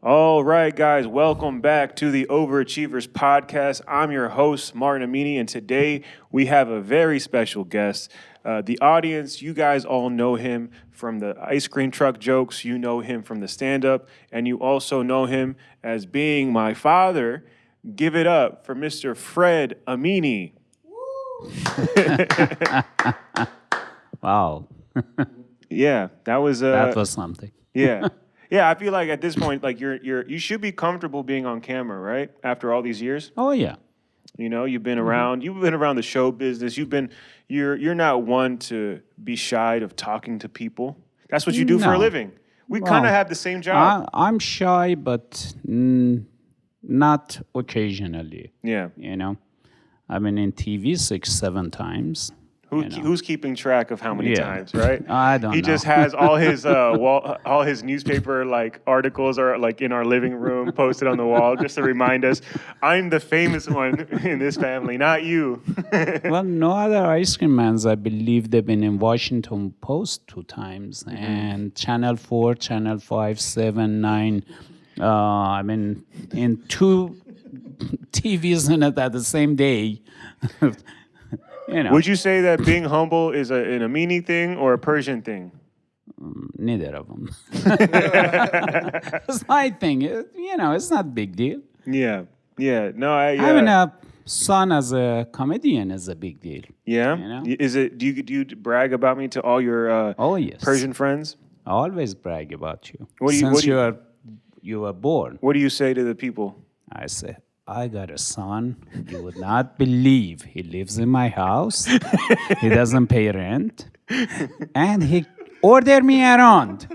All right, guys, welcome back to the Overachievers podcast. I'm your host, Martin Amini, and today we have a very special guest. The audience, you guys all know him from the ice cream truck jokes, you know him from the stand up, and you also know him as being my father. Give it up for Mr. Fred Amini. Wow, Yeah, that was that was something. yeah. Yeah, I feel like at this point, like you should be comfortable being on camera, right? After all these years. Oh yeah. You know, you've been around the show business. You're not one to be shy of talking to people. That's what you do for a No. living. We kind of Well, have the same job. I'm shy, but not occasionally. Yeah. You know, I've been in TV 6, 7 times. Who's keeping track of how many Yeah. times, right? I don't He know. just has all his all his newspaper like articles are like in our living room posted on the wall just to remind us I'm the famous one in this family, not you. Well, no other ice cream mans. I believe they've been in Washington Post 2 times, and Channel 4, Channel 5, 7, 9. I mean, in two TVs in it at the same day. Would you say that being humble is an Amini thing or a Persian thing? Neither of them. It's my thing. It's not a big deal. Yeah, yeah. No, I Having a son as a comedian is a big deal. yeah. you know? Is it? Do you brag about me to all your Oh yes. Persian friends? I always brag about you. What do you- Since what do you- you were born, What do you say to the people? I say, I got a son. You would not believe he lives in my house. He doesn't pay rent, and he order me around.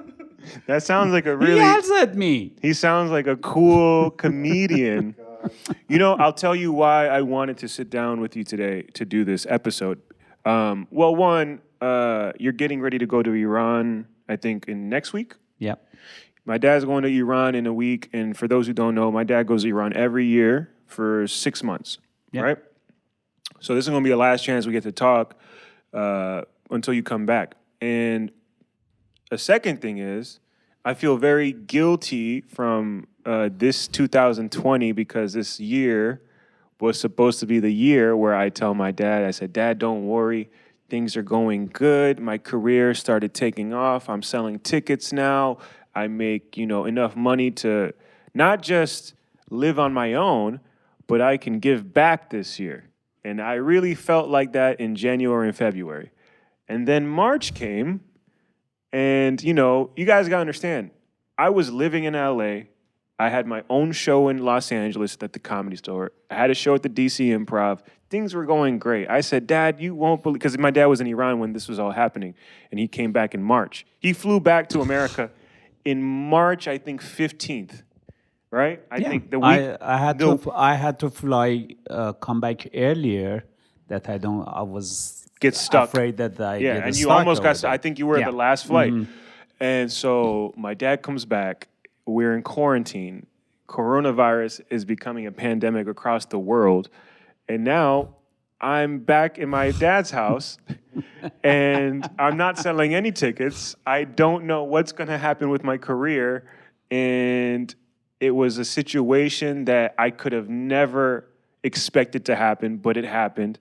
That sounds like a He really. yells at me. He sounds like a cool comedian. You know, I'll tell you why I wanted to sit down with you today to do this episode. Well, one, you're getting ready to go to Iran, I think, in next week. Yep. My dad's going to Iran in a week, and for those who don't know, my dad goes to Iran every year for 6 months, Yeah. right? So this is going to be the last chance we get to talk until you come back. And a second thing is, I feel very guilty from this 2020 because this year was supposed to be the year where I tell my dad, I said, Dad, don't worry. Things are going good. My career started taking off. I'm selling tickets now. I make, enough money to not just live on my own, but I can give back this year. And I really felt like that in January and February. And then March came, and, you guys got to understand, I was living in LA. I had my own show in Los Angeles at the Comedy Store. I had a show at the DC Improv. Things were going great. I said, Dad, you won't believe, because my dad was in Iran when this was all happening, and he came back in March. He flew back to America in March, I think 15th, right? I think the week. I had to fly, come back earlier. I was Get stuck. afraid that I Yeah, get and you stuck almost over got. there. I think you were Yeah. the last flight. And so my dad comes back. We're in quarantine. Coronavirus is becoming a pandemic across the world, and now I'm back in my dad's house, and I'm not selling any tickets. I don't know what's going to happen with my career, and it was a situation that I could have never expected to happen, but it happened.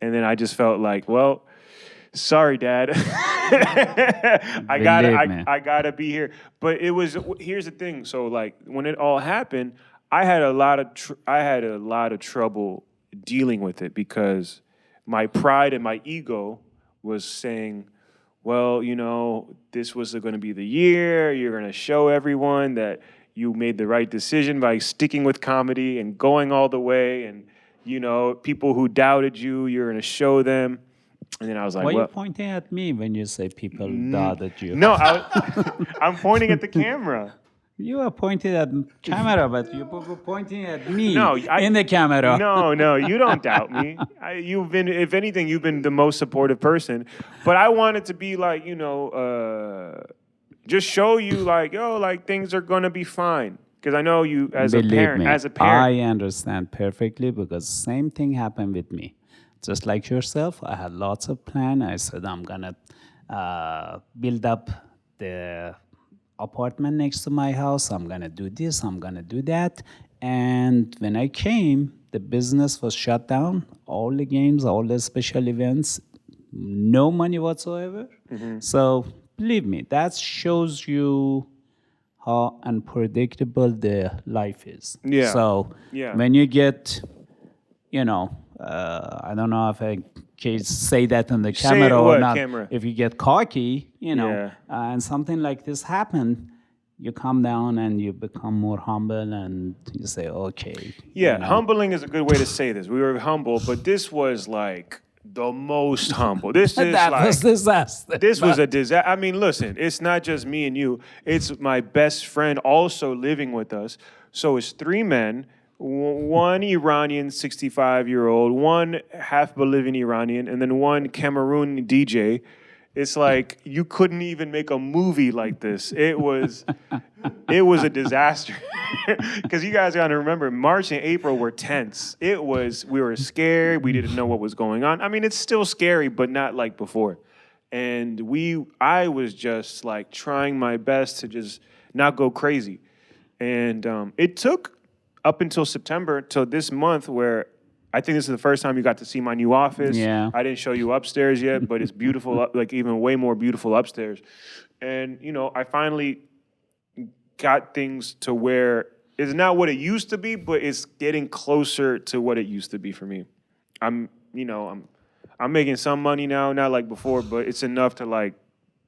And then I just felt like, well, sorry, Dad. I Believe me. gotta be here. But here's the thing. So like when it all happened, I had a lot of trouble dealing with it because my pride and my ego was saying, well, this was going to be the year. You're going to show everyone that you made the right decision by sticking with comedy and going all the way. And, people who doubted you, you're going to show them. And then I was like, Why are well, you pointing at me when you say people doubted you? no, I'm pointing at the camera. You are pointing at camera, but you were pointing at me No, in the camera. No, you don't doubt me. If anything, you've been the most supportive person. But I wanted to be like, just show you like, things are gonna be fine. Because I know you as Believe me, a parent. I understand perfectly because same thing happened with me. Just like yourself, I had lots of plan. I said I'm gonna build up the apartment next to my house. I'm gonna do this. I'm gonna do that. And when I came, the business was shut down. All the games, all the special events, no money whatsoever. So believe me, that shows you how unpredictable the life is. Yeah. So Yeah. when you get, I don't know if I can say that on the Say camera it or what, not. camera? If you get cocky, Yeah. and something like this happen, you come down and you become more humble and you say, okay. Yeah, humbling is a good way to say this. We were humble, but this was like the most humble. This is That like was disaster. this was a disaster. I mean, listen, it's not just me and you. It's my best friend also living with us. So it's three men, one Iranian 65-year-old, one half Bolivian Iranian, and then one Cameroon DJ. It's like you couldn't even make a movie like this. It was a disaster. Because you guys got to remember, March and April were tense. We were scared. We didn't know what was going on. I mean, it's still scary, but not like before. And I was just like trying my best to just not go crazy. And it took up until September, till this month, where I think this is the first time you got to see my new office. Yeah. I didn't show you upstairs yet, but it's beautiful, like even way more beautiful upstairs. And, I finally got things to where it's not what it used to be, but it's getting closer to what it used to be for me. I'm making some money now, not like before, but it's enough to like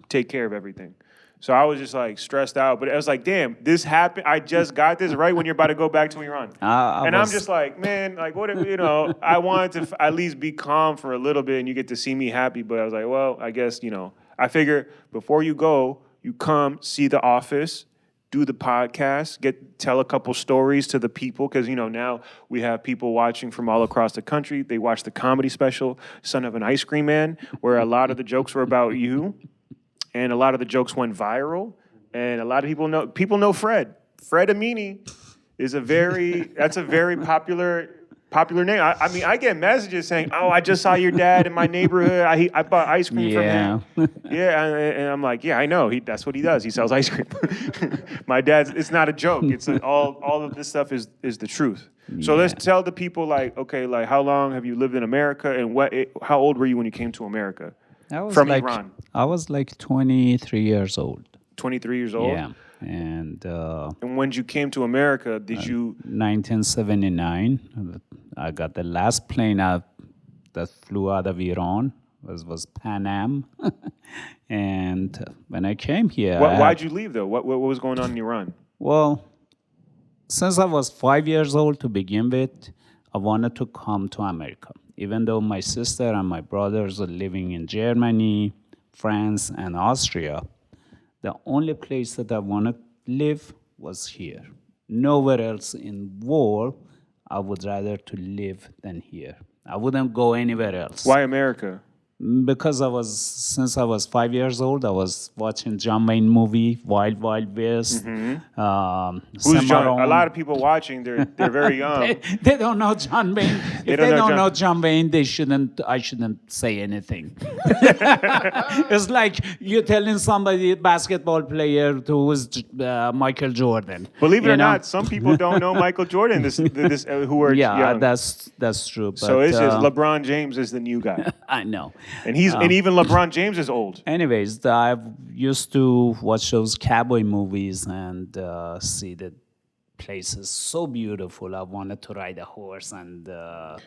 take care of everything. So I was just like stressed out, but I was like, damn, this happened. I just got this right when you're about to go back to Iran. I'm just like, man, like what, I wanted to at least be calm for a little bit and you get to see me happy. But I was like, well, I guess, I figure before you go, you come see the office, do the podcast, tell a couple stories to the people. Cause now we have people watching from all across the country. They watch the comedy special, Son of an Ice Cream Man, where a lot of the jokes were about you. And a lot of the jokes went viral, and a lot of people know Fred. Fred Amini is that's a very popular name. I mean, I get messages saying, "Oh, I just saw your dad in my neighborhood. I bought ice cream from him." Yeah, and I'm like, yeah, I know. That's what he does. He sells ice cream. My dad's. It's not a joke. It's all of this stuff is the truth. So let's tell the people okay, how long have you lived in America, and how old were you when you came to America? From Iran. I was like 23 years old. 23 years old? Yeah. And when you came to America, did you... 1979, I got the last plane out that flew out of Iran. Was Pan Am. And when I came here... Why'd you leave, though? What was going on in Iran? Well, since I was 5 years old to begin with, I wanted to come to America. Even though my sister and my brothers are living in Germany, France, and Austria, the only place that I want to live was here. Nowhere else in the world I would rather to live than here. I wouldn't go anywhere else. Why America? Because since I was 5 years old, I was watching John Wayne movie, Wild Wild West. Who's John? A lot of people watching, they're very young. They don't know John Wayne. If they don't know John Wayne, I shouldn't say anything. It's like you're telling somebody, basketball player, who was Michael Jordan. Believe it or not, some people don't know Michael Jordan. Who are young. that's true. But, so it's just LeBron James is the new guy. I know. And even LeBron James is old. Anyways, I used to watch those cowboy movies and see the places so beautiful. I wanted to ride a horse and go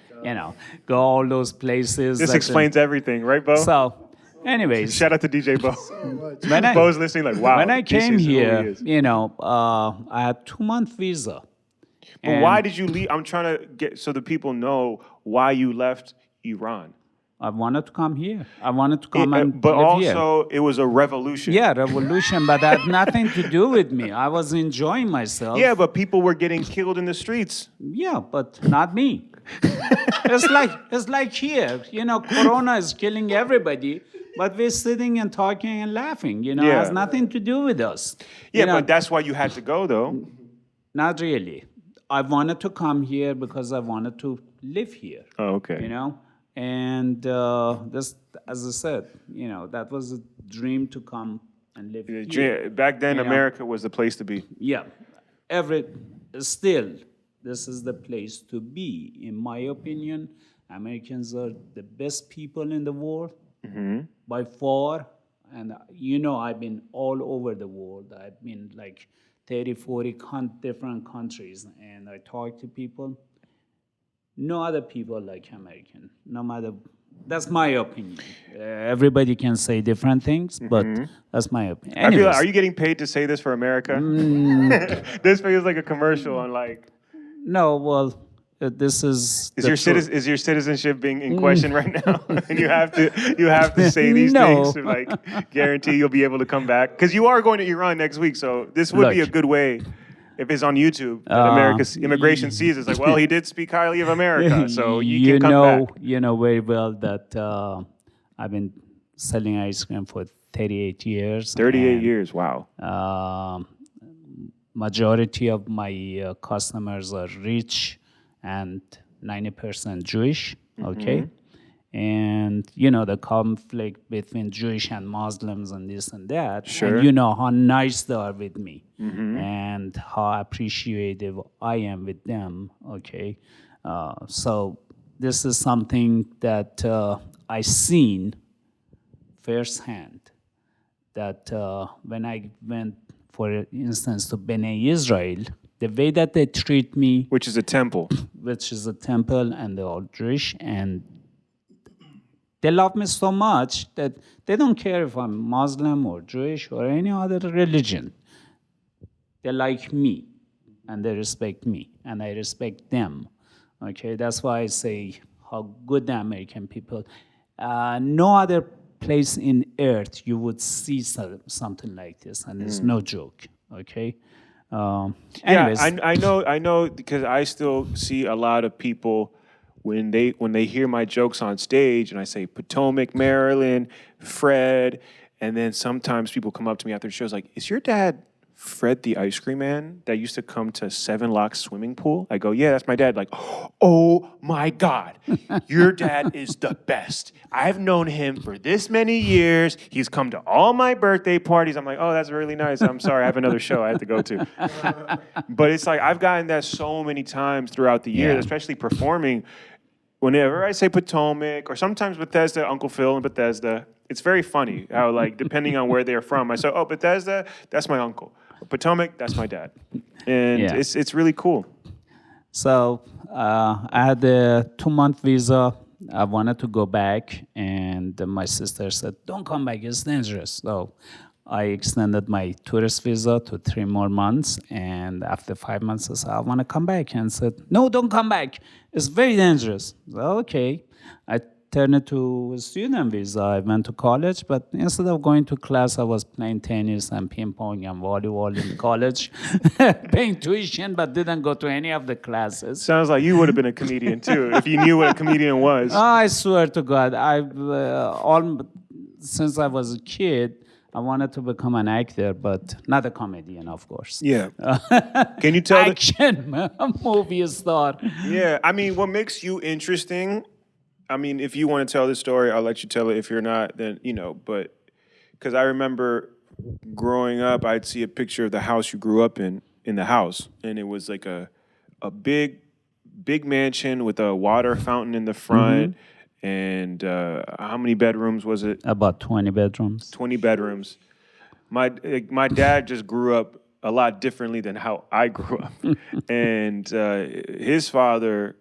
all those places. This explains everything, right, Bo? So, anyways, shout out to DJ Bo. Bo's listening, like, wow. When I came here, I had 2-month visa. But why did you leave? I'm trying to get so the people know why you left Iran. I wanted to come here. I wanted to come and but live also here. It was a revolution. Yeah, revolution, but that had nothing to do with me. I was enjoying myself. Yeah, but people were getting killed in the streets. Yeah, but not me. It's like here. Corona is killing everybody, but we're sitting and talking and laughing. It has nothing to do with us. Yeah, but that's why you had to go, though. Not really. I wanted to come here because I wanted to live here. Oh, okay. And this, as I said, that was a dream to come and live here. Back then, You know? America was the place to be. Yeah, every still, this is the place to be. In my opinion, Americans are the best people in the world by far. And I've been all over the world. I've been like 30, 40 different countries, and I talk to people. No other people like American. No matter, that's my opinion. Everybody can say different things, but that's my opinion. I feel. Anyways, Are you getting paid to say this for America? This feels like a commercial on like. no, well, this is the truth. Is your citizenship being in question right now? And you have to say these No. things to like guarantee you'll be able to come back because you are going to Iran next week. So this would be a Look. good way. If it's on YouTube, that America's immigration sees it's like, well, he did speak highly of America, so you can come back. You know very well that I've been selling ice cream for 38 years. 38 and, years, wow. Majority of my customers are rich and 90% Jewish, okay? And the conflict between Jewish and Muslims and this and that. Sure. And you know how nice they are with me and how appreciative I am with them, okay? So this is something that I seen firsthand, that when I went, for instance, to Bnei Israel, the way that they treat me, Which is a temple. which is a temple, and they're all Jewish, and they love me so much that they don't care if I'm Muslim or Jewish or any other religion. They like me, and they respect me, and I respect them. Okay, that's why I say how good the American people. No other place in earth you would see something like this, and it's no joke. Okay. Anyways, Yeah, I know because I still see a lot of people when they hear my jokes on stage and I say Potomac, Maryland, Fred, and then sometimes people come up to me after shows like, "Is your dad Fred the ice cream man that used to come to Seven Locks swimming pool?" I go, "Yeah, that's my dad." Like, "Oh my God, your dad is the best. I've known him for this many years. He's come to all my birthday parties." I'm like, "Oh, that's really nice. I'm sorry, I have another show I have to go to." But it's like I've gotten that so many times throughout the year, Yeah. especially performing. Whenever I say Potomac or sometimes Bethesda, Uncle Phil in Bethesda, it's very funny how like depending on where they're from, I say, "Oh, Bethesda, that's my uncle. Potomac, that's my dad," and Yeah. it's really cool. So I had a 2-month visa. I wanted to go back, and my sister said, "Don't come back, it's dangerous." So I extended my tourist visa to 3 more months, and after 5 months, I said, "I want to come back," and said, "No, don't come back. It's very dangerous." So, okay. I turned it to a student visa. I went to college, but instead of going to class, I was playing tennis and ping pong and volleyball in college, paying tuition, but didn't go to any of the classes. Sounds like you would have been a comedian too if you knew what a comedian was. I swear to God, since I was a kid, I wanted to become an actor, but not a comedian, of course. Yeah. Can you tell? Action movie star. Yeah. I mean, what makes you interesting? I mean, if you want to tell this story, I'll let you tell it. If you're not, then But because I remember growing up, I'd see a picture of the house you grew up in the house, and it was like a big mansion with a water fountain in the front. And how many bedrooms was it? About 20 bedrooms. 20 bedrooms. My dad just grew up a lot differently than how I grew up. And his father,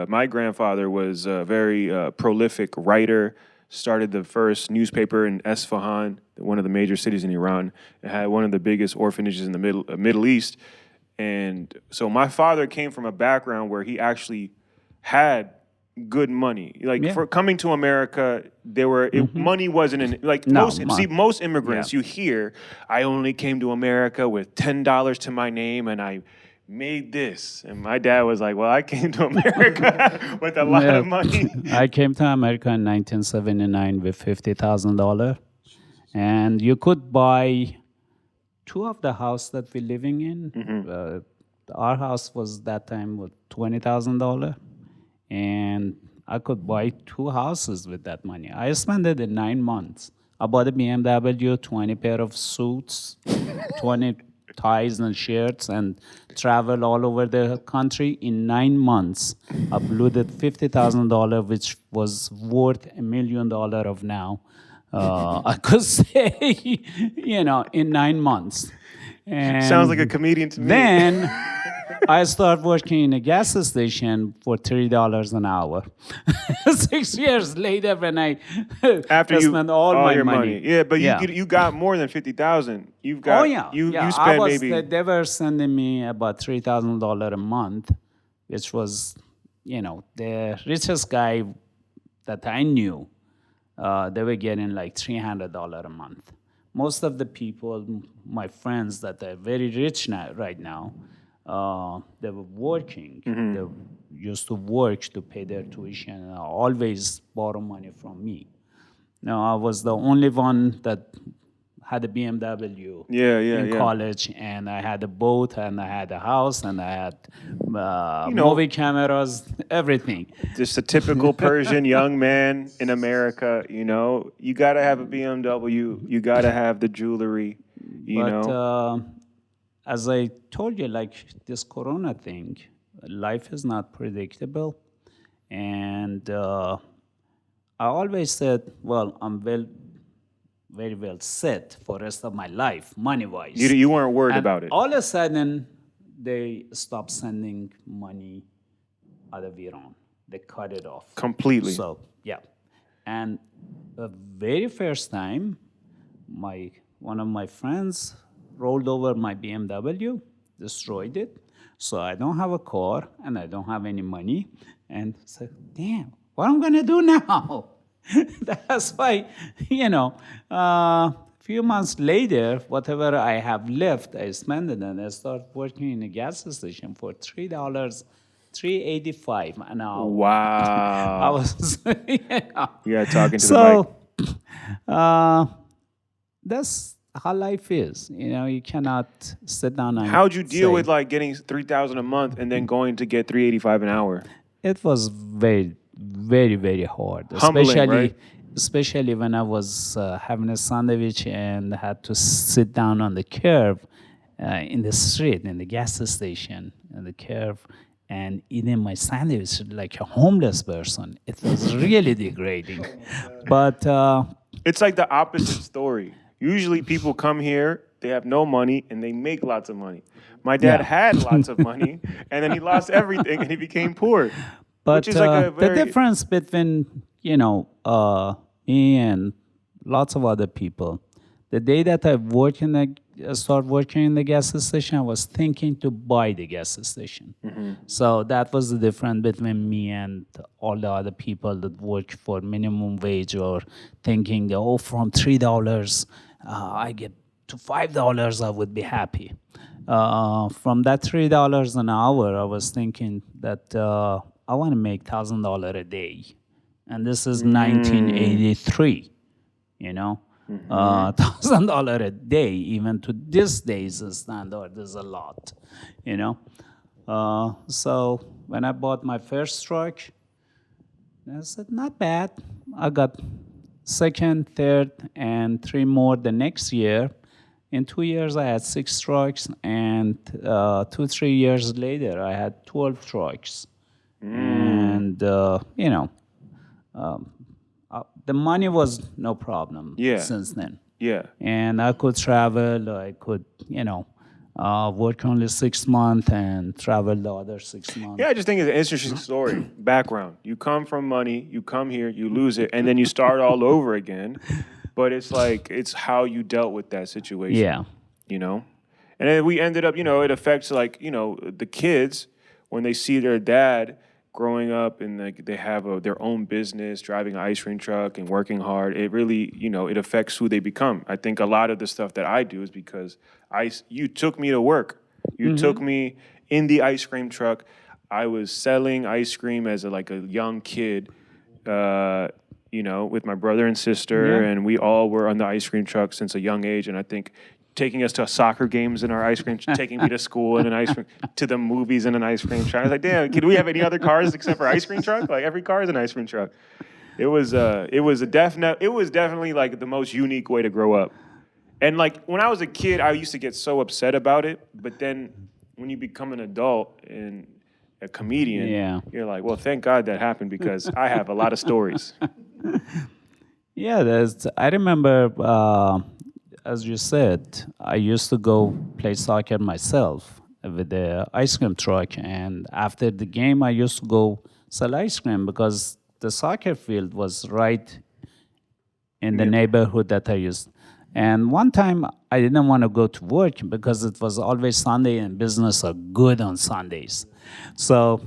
my grandfather, was a very prolific writer, started the first newspaper in Esfahan, one of the major cities in Iran. It had one of the biggest orphanages in the Middle East. And so my father came from a background where he actually had good money. Like for coming to America, money wasn't in like most immigrants you hear, "I only came to America with $10 to my name and I made this." And my dad was like, "Well, I came to America with a lot of money." I came to America in 1979 with $50,000, and you could buy 2 of the house that we're living in. Our house was that time with $20,000. And I could buy 2 houses with that money. I spent it in 9 months. I bought a BMW, 20 pair of suits, 20 ties and shirts, and traveled all over the country. In 9 months, I blew the $50,000, which was worth $1 million of now. I could say, in 9 months. Sounds like a And comedian to me. then I started working in a gas station for $3 an hour. 6 years later, when I After you spent all my your money. yeah, but Yeah. you got more than 50,000. You've got Oh yeah, you yeah. spent maybe They were sending me about $3,000 a month, which was, the richest guy that I knew. They were getting like $300 a month. Most of the people, my friends that are very rich now, right now, they were working. They used to work to pay their tuition and always borrow money from me. Now, I was the only one that had a BMW in college, and I had a boat, and I had a house, and I had movie cameras, everything. Just a typical Persian young man in America. You got to have a BMW. You got to have the jewelry. But as I told you, like this Corona thing, life is not predictable, and I always said, well, I'm very well set for the rest of my life, money-wise. You weren't worried And about it. all of a sudden, they stopped sending money out of Iran. They cut it off. Completely. So, yeah. And the very first time, one of my friends rolled over my BMW, destroyed it. So I don't have a car, and I don't have any money. And I said, damn, what am I going to do now? That's why, a few months later, whatever I have left, I spend it, and I start working in a gas station for $3.85 an hour. Wow. I was, Yeah, talking to the so, that's how life is. You cannot sit down and How'd you deal say- with like getting 3,000 a month and then going to get 385 an hour? It was very, very, very hard. Humbling, right? Especially when I was having a sandwich and had to sit down on the curb in the street, in the gas station, on the curb, and eating my sandwich like a homeless person. It was really degrading. But It's like the opposite story. Usually people come here, they have no money, and they make lots of money. My dad Yeah. had lots of money, and then he lost everything, and he became poor. But Which is like a very... the difference between, me and lots of other people, the day that I started working in the gas station, I was thinking to buy the gas station. So that was the difference between me and all the other people that work for minimum wage or thinking, from $3, I get to $5, I would be happy. From that $3 an hour, I was thinking that I want to make $1,000 a day. And this is 1983, $1,000 a day, even to this day's standard, is a lot, So when I bought my first truck, I said, not bad. I got second, third, and 3 more the next year. In 2 years, I had 6 trucks, and 2-3 years later, I had 12 trucks. And, the money was no problem since then. Yeah. And I could travel. I could, work only 6 months and travel the other 6 months. Yeah, I just think it's an interesting story. Background. You come from money, you come here, you lose it, and then you start all over again. But it's like, it's how you dealt with that situation. Yeah. And then we ended up, it affects like, the kids when they see their dad growing up and like they have their own business, driving an ice cream truck and working hard. It really, it affects who they become. I think a lot of the stuff that I do is because you took me to work. You took me in the ice cream truck. I was selling ice cream as a young kid, with my brother and sister, and we all were on the ice cream truck since a young age. And I think taking us to soccer games in our ice cream, taking me to school in an ice cream, to the movies in an ice cream truck. I was like, damn, can we have any other cars except for ice cream truck? Like every car is an ice cream truck. it was definitely like the most unique way to grow up. And like when I was a kid, I used to get so upset about it. But then when you become an adult and a comedian, Yeah. you're like, well, thank God that happened because I have a lot of stories. Yeah, I remember, as you said, I used to go play soccer myself with the ice cream truck. And after the game, I used to go sell ice cream because the soccer field was right in the Yeah. neighborhood that I used. And one time I didn't want to go to work because it was always Sunday and business are good on Sundays. So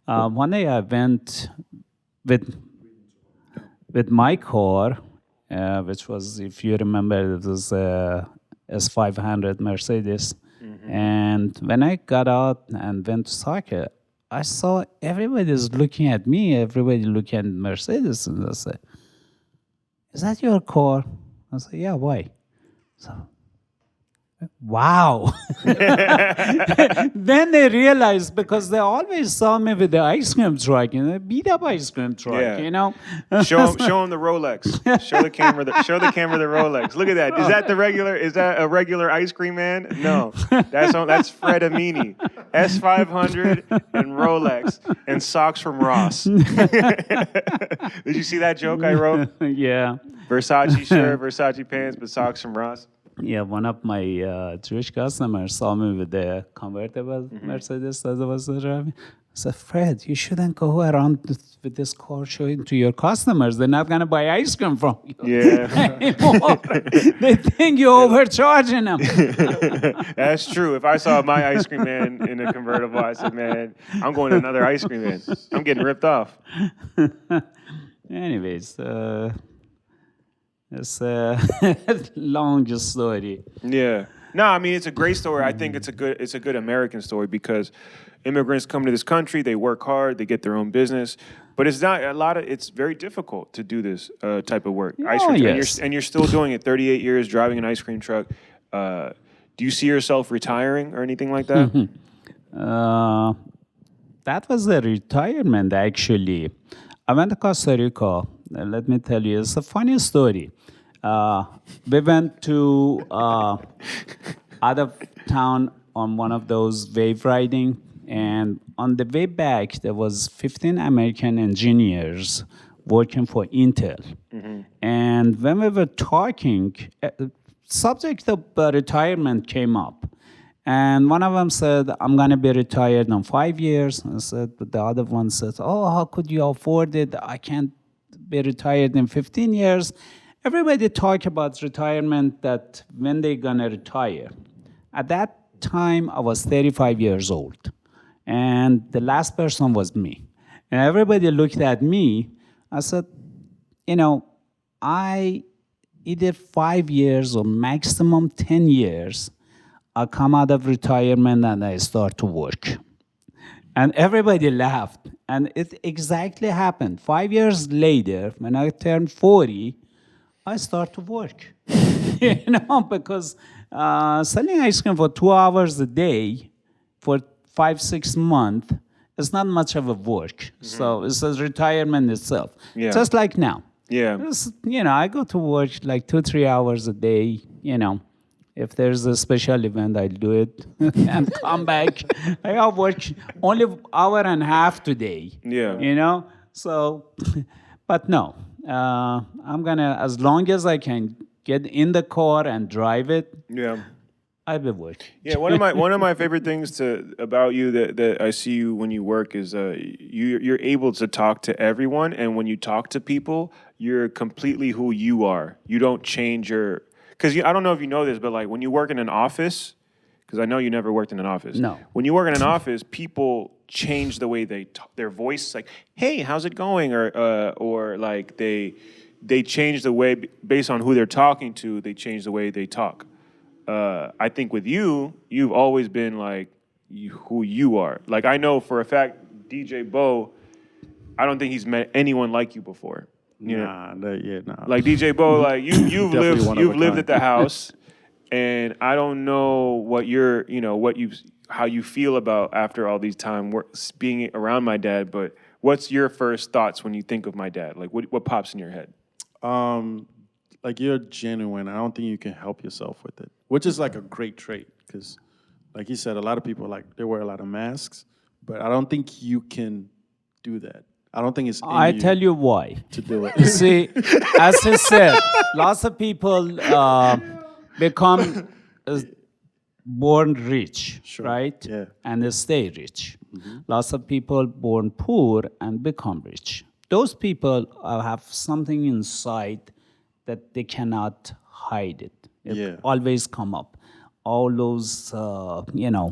one day I went with my car, which was, if you remember, it was a S500 Mercedes. And when I got out and went to soccer, I saw everybody's looking at me, everybody looking at Mercedes, and I said, "Is that your car?" I said, "Yeah, why?" So, wow. Then they realized because they always saw me with the ice cream truck, beat up ice cream truck, Yeah. Show him the Rolex. Show the camera the Rolex. Look at that. Is that a regular ice cream man? No. That's Fred Amini. S500 and Rolex and socks from Ross. Did you see that joke I wrote? Yeah. Versace shirt, Versace pants, but socks from Ross. Yeah, one of my Jewish customers saw me with the convertible Mercedes that I was driving. I said, "Fred, you shouldn't go around with this car showing to your customers. They're not going to buy ice cream from you anymore. They think you're overcharging them." That's true. If I saw my ice cream man in a convertible, I said, "Man, I'm going to another ice cream man. I'm getting ripped off." Anyways, it's a long story. Yeah. No, I mean it's a great story. I think it's a good American story because immigrants come to this country, they work hard, they get their own business, but it's very difficult to do this type of work. Ice cream, yes. and you're still doing it 38 years driving an ice cream truck. Do you see yourself retiring or anything like that? That was a retirement, actually. I went to Costa Rica. Let me tell you, it's a funny story. We went to out of town on one of those wave riding, and on the way back, there was 15 American engineers working for Intel. And when we were talking, subject of retirement came up. And one of them said, "I'm going to be retired in 5 years." I said, but the other one said, "Oh, how could you afford it? I can't be retired in 15 years. Everybody talk about retirement, that when they're going to retire. At that time, I was 35 years old. And the last person was me. And everybody looked at me. I said, I either 5 years or maximum 10 years, I come out of retirement and I start to work." And everybody laughed. And it exactly happened. 5 years later, when I turned 40, I start to work. Because selling ice cream for 2 hours a day for 5-6 months is not much of a work. So it's a retirement itself. Yeah. Just like now. Yeah. I go to work like 2-3 hours a day, If there's a special event, I'll do it and come back. I have work only hour and a half today. Yeah. So, but no, I'm gonna, as long as I can get in the car and drive it. Yeah. I will work. Yeah, one of my favorite things about you that I see you when you work is you're able to talk to everyone, and when you talk to people, you're completely who you are. You don't change your. Because I don't know if you know this, but like when you work in an office, because I know you never worked in an office. No. When you work in an office, people change the way they talk, their voice, like, "Hey, how's it going?" Or like they change the way based on who they're talking to. They change the way they talk. I think with you, you've always been like who you are. Like I know for a fact, DJ Bo, I don't think he's met anyone like you before. Nah. Like DJ Bo, like you've Definitely lived at the house, and I don't know how you feel about after all these time being around my dad. But what's your first thoughts when you think of my dad? Like, what pops in your head? Like you're genuine. I don't think you can help yourself with it, which is like a great trait because, like he said, a lot of people like they wear a lot of masks, but I don't think you can do that. I don't think it's in I tell you why. to do it. You see, as he said, lots of people become born rich, right? Yeah. And they stay rich. Lots of people born poor and become rich. Those people have something inside that they cannot hide it. It always come up. All those,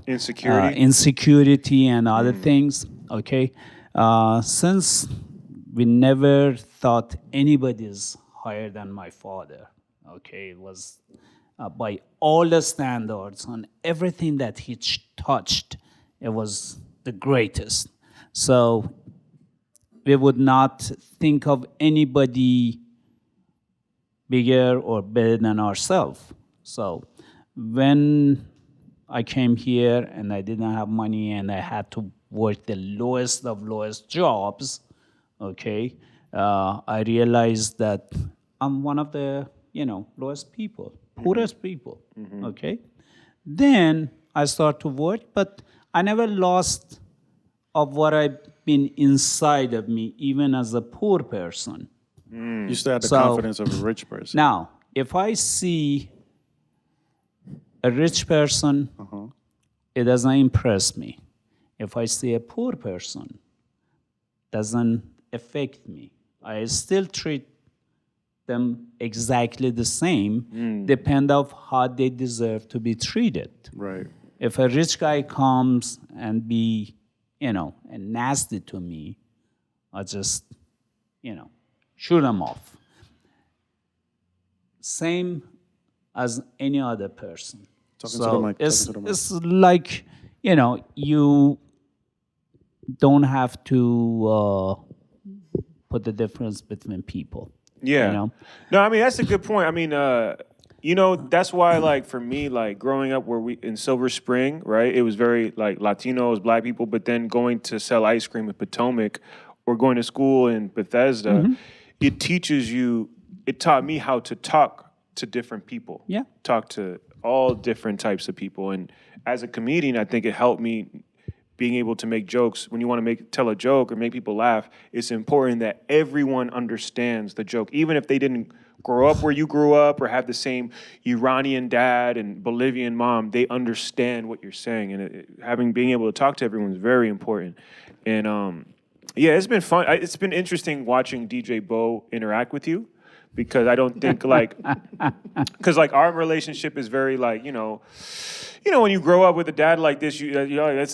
insecurity and other things. Okay, since we never thought anybody is higher than my father. Okay, it was by all the standards on everything that he touched, it was the greatest. So we would not think of anybody bigger or better than ourselves. So when I came here and I didn't have money and I had to work the lowest of lowest jobs, okay, I realized that I'm one of the, lowest people, poorest people, okay. Then I start to work, but I never lost of what I've been inside of me, even as a poor person. You still have the confidence of a rich person. Now, if I see a rich person, it doesn't impress me. If I see a poor person, doesn't affect me. I still treat them exactly the same, depend of how they deserve to be treated. Right. If a rich guy comes and be, and nasty to me, I just, shoot him off. Same as any other person. Talking to the mic. It's like, you don't have to put the difference between people. Yeah. No, I mean, that's a good point. I mean, that's why, like, for me, like, growing up in Silver Spring, right, it was very, like, Latinos, black people, but then going to sell ice cream in Potomac or going to school in Bethesda, it taught me how to talk to different people. Yeah. Talk to all different types of people. And as a comedian, I think it helped me being able to make jokes. When you want to tell a joke or make people laugh, it's important that everyone understands the joke, even if they didn't grow up where you grew up or have the same Iranian dad and Bolivian mom. They understand what you're saying, and being able to talk to everyone is very important. And it's been fun. It's been interesting watching DJ Bo interact with you, because I don't think because our relationship is very when you grow up with a dad like this,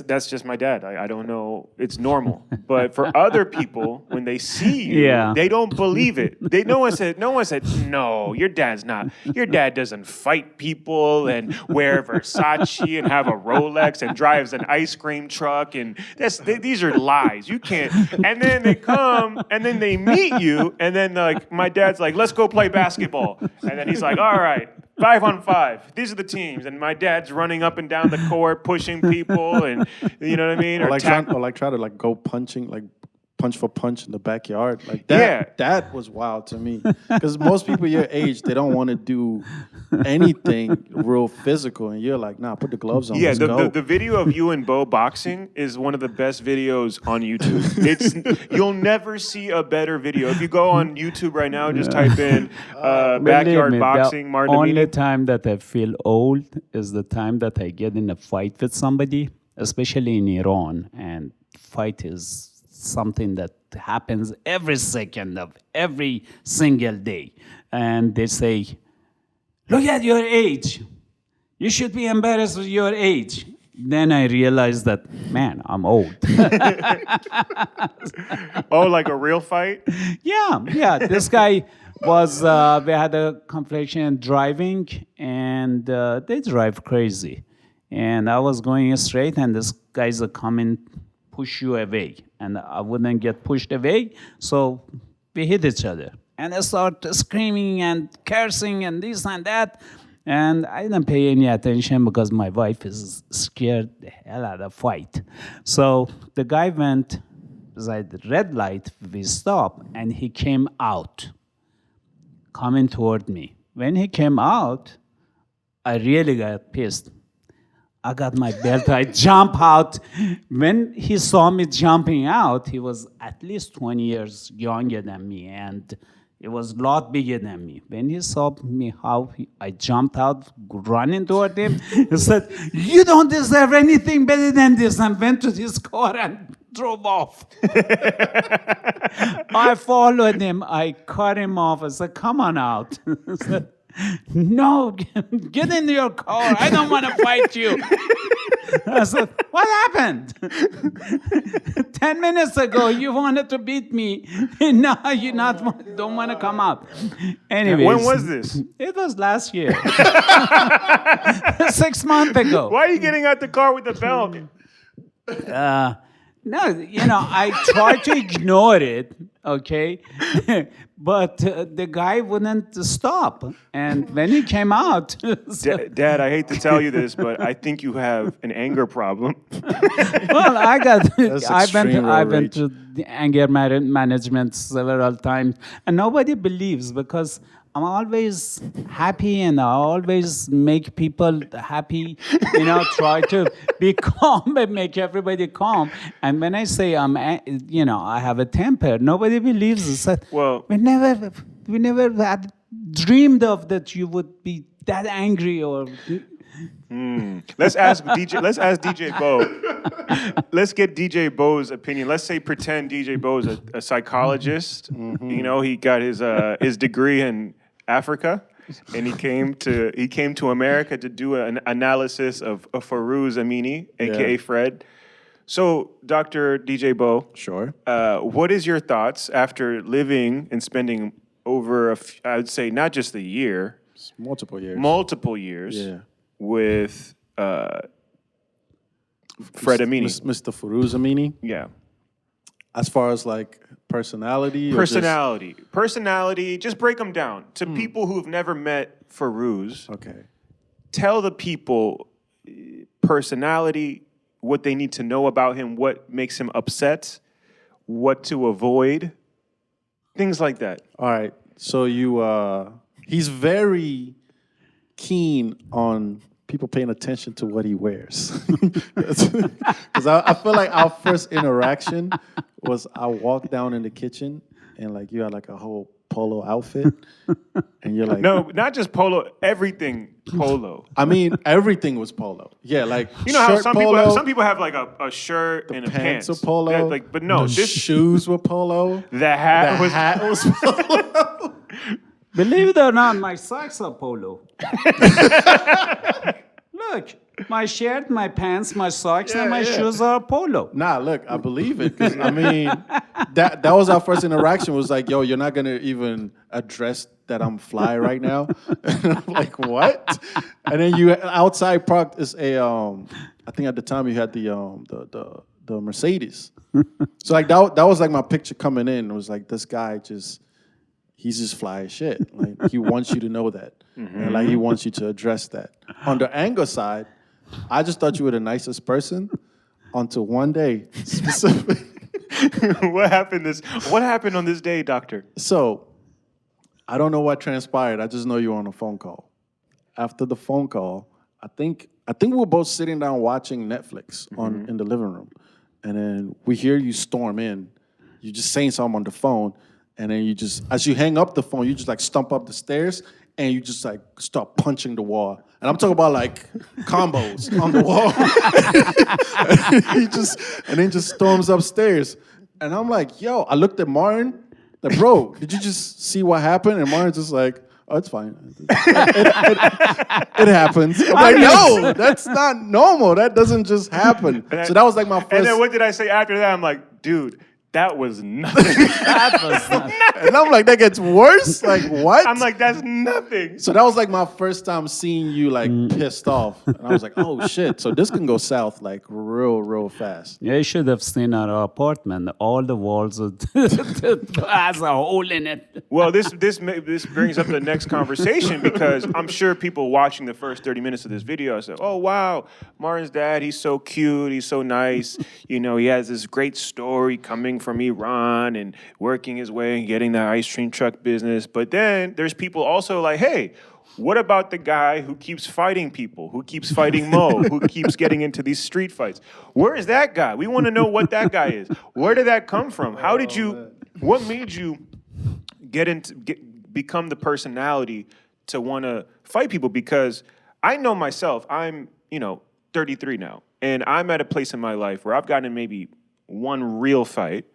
that's just my dad. I don't know. It's normal. But for other people, when they see you, they don't believe it. No one said, no, your dad doesn't fight people and wear Versace and have a Rolex and drives an ice cream truck. And these are lies. You can't. And then they come and then they meet you. And then my dad's like, let's go play basketball. And then he's like, all right. 5-on-5. These are the teams, and my dad's running up and down the court, pushing people, and you know what I mean. Or try to go punching, punch for punch in the backyard. Like that. Yeah. That was wild to me, because most people your age, they don't want to do anything real physical, and you're like, nah, put the gloves on. Yeah, let's go. The video of you and Bo boxing is one of the best videos on YouTube. You'll never see a better video. If you go on YouTube right now, just type in backyard boxing. The only time that I feel old is the time that I get in a fight with somebody, especially in Iran, and fight is something that happens every second of every single day. And they say, look at your age. You should be embarrassed with your age. Then I realized that, man, I'm old. Oh, like a real fight? Yeah. This guy was, we had a confliction driving, and they drive crazy. And I was going straight, and this guy's coming, push you away. And I wouldn't get pushed away, so we hit each other. And I started screaming and cursing and this and that. And I didn't pay any attention because my wife is scared the hell out of fight. So the guy went the red light, we stop, and he came out, coming toward me. When he came out, I really got pissed. I got my belt, I jump out. When he saw me jumping out, he was at least 20 years younger than me, and he was a lot bigger than me. When he saw me I jumped out, running toward him, he said, "You don't deserve anything better than this," and went to his car and drove off. I followed him, I cut him off, I said, "Come on out." He said, "No, get in your car. I don't want to fight you." I said, "What happened? 10 minutes ago, you wanted to beat me. Now you don't want to come out." Anyways, When was this? It was last year. 6 months ago. Why are you getting out the car with the belt? No, I tried to ignore it, okay? But the guy wouldn't stop. And when he came out... Dad, I hate to tell you this, but I think you have an anger problem. Well, I went to the anger management several times, and nobody believes because I'm always happy and I always make people happy, try to be calm and make everybody calm. And when I say I have a temper, nobody believes it. Said, Well- we never had dreamed of that you would be that angry or... Let's ask DJ Bo. Let's get DJ Bo's opinion. Let's say pretend DJ Bo is a psychologist. Mm-hmm. He got his degree in Africa, and he came to America to do an analysis of Fred Amini, aka Fred. So, Dr. DJ Bo, Sure. What is your thoughts after living and spending over, I would say, not just a year, Multiple years. Yeah. With Fred Amini. Mr. Fred Amini. Yeah. As far as like personality? Personality, just break them down. To people who've never met Farouz, Okay. tell the people personality, what they need to know about him, what makes him upset, what to avoid, things like that. All right. So he's very keen on people paying attention to what he wears. Because I feel like our first interaction was I walked down in the kitchen and like you had like a whole polo outfit and you're like... No, not just polo, everything polo. I mean, everything was polo. Yeah, like How shirt some people have like a shirt and a pants pants. are polo. Yeah, but no, the shoes were polo. the hat was polo. Believe it or not, my socks are polo. Look, my shirt, my pants, my socks, and my shoes are polo. Nah, look, I believe it. 'Cause, I mean, that was our first interaction. Was like, yo, you're not gonna even address that I'm fly right now. And I'm like, what? And then you outside parked is a I think at the time you had the Mercedes. So like that was like my picture coming in. It was like this guy he's just fly as shit. Like he wants you to know that. And like he wants you to address that. On the anger side, I just thought you were the nicest person until one day specifically. What happened on this day, doctor? So I don't know what transpired. I just know you were on a phone call. After the phone call, I think we were both sitting down watching Netflix in the living room. And then we hear you storm in. You're just saying something on the phone. And then you just, as you hang up the phone, you just like stump up the stairs and you just like start punching the wall. And I'm talking about like combos on the wall. and then just storms upstairs. And I'm like, yo, I looked at Martin, like, bro, did you just see what happened? And Martin's just like, oh, it's fine. It happens. I'm like, no, that's not normal. That doesn't just happen. So that was like my first. And then what did I say after that? I'm like, dude, that was nothing. And I'm like, that gets worse? Like, what? I'm like, that's nothing. So that was like my first time seeing you like pissed off. And I was like, oh shit. So this can go south like real fast. Yeah, you should have seen our apartment. All the walls has a hole in it. Well, this brings up the next conversation because I'm sure people watching the first 30 minutes of this video say, oh, wow, Martin's dad, he's so cute, he's so nice. He has this great story coming from Iran and working his way and getting that ice cream truck business. But then there's people also like, hey, what about the guy who keeps fighting people, who keeps fighting Mo, who keeps getting into these street fights? Where is that guy? We want to know what that guy is. Where did that come from? How did you, what made you become the personality to want to fight people? Because I know myself, I'm, 33 now, and I'm at a place in my life where I've gotten in maybe one real fight,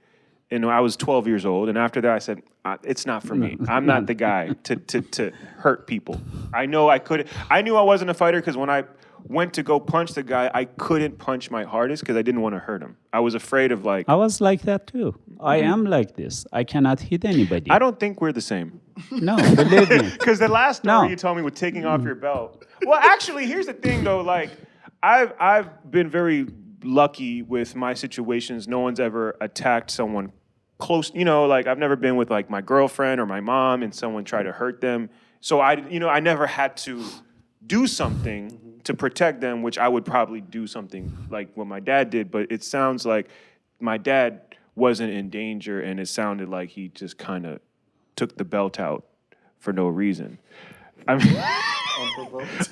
and I was 12 years old, and after that I said, it's not for me. I'm not the guy to hurt people. I knew I wasn't a fighter because when I went to go punch the guy, I couldn't punch my hardest because I didn't want to hurt him. I was afraid of I was like that too. I am like this. I cannot hit anybody. I don't think we're the same. No, believe me. Because the last story No. you told me with taking off your belt. Well, actually, here's the thing though. Like, I've been very lucky with my situations. No one's ever attacked someone close. Like I've never been with like my girlfriend or my mom and someone tried to hurt them. So I never had to do something to protect them, which I would probably do something like what my dad did. But it sounds like my dad wasn't in danger, and it sounded like he just kind of took the belt out for no reason. I mean,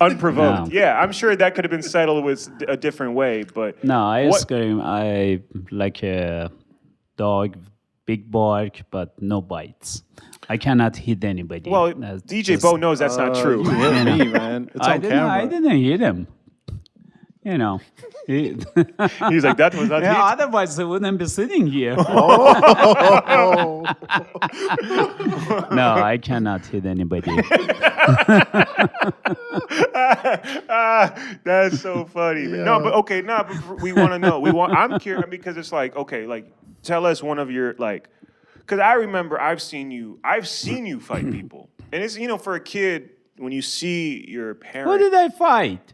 unprovoked. No. Yeah, I'm sure that could have been settled with a different way, but No, I scream. I like a dog, big bark, but no bites. I cannot hit anybody. well, That's DJ just- Bo knows that's not true. You hit me, man. It's on camera. I didn't hit him. He- He's like, that was not Yeah, heat. otherwise I wouldn't be sitting here. Oh. No, I cannot hit anybody. That's so funny. No, but okay, but we want to know. I'm curious because it's like, okay, like tell us one of your like, because I remember I've seen you fight people, and it's for a kid when you see your parent. Who did I fight?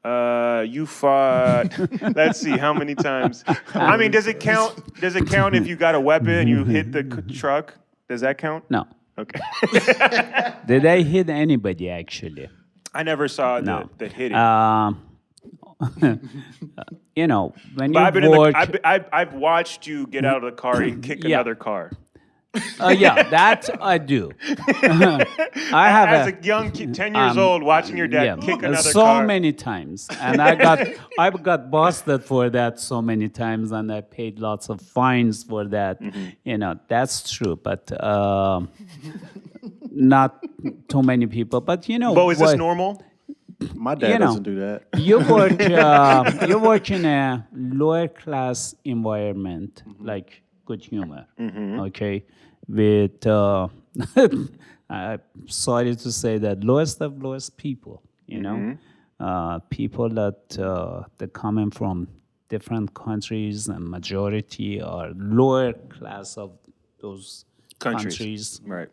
You fought. Let's see how many times. I mean, does it count? Does it count if you got a weapon and you hit the truck? Does that count? No. Okay. Did I hit anybody actually? I never saw No. the hitting. When But you work, I've watched you get out of the car and kick Yeah. another car. yeah, that I do. I have As a young kid, 10 years old, watching your dad kick another so car. many times, and I got busted for that so many times, and I paid lots of fines for that. That's true, but not too many people. But Bo, is this normal? My dad doesn't do that. You work in a lower class environment, like good humor, okay, with I'm sorry to say that lowest of lowest people, people that they coming from different countries, and majority are lower class of those countries. Right.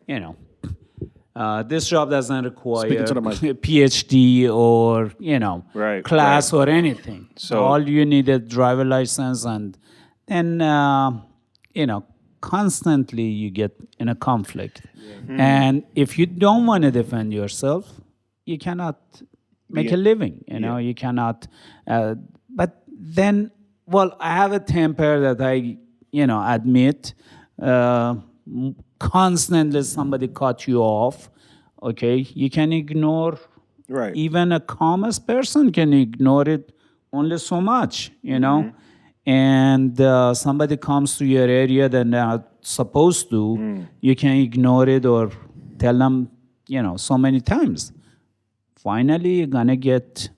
This job doesn't require Speaking to the mic. PhD or Right, class or anything. So- all you need is driver license, and then constantly you get in a conflict. And if you don't want to defend yourself, you cannot make a living. You cannot. But then, I have a temper that I admit. Constantly somebody cut you off, okay? You can ignore, Right. even a calmest person can ignore it only so much, And somebody comes to your area that they're not supposed to, you can ignore it or tell them, so many times. Finally, you're gonna get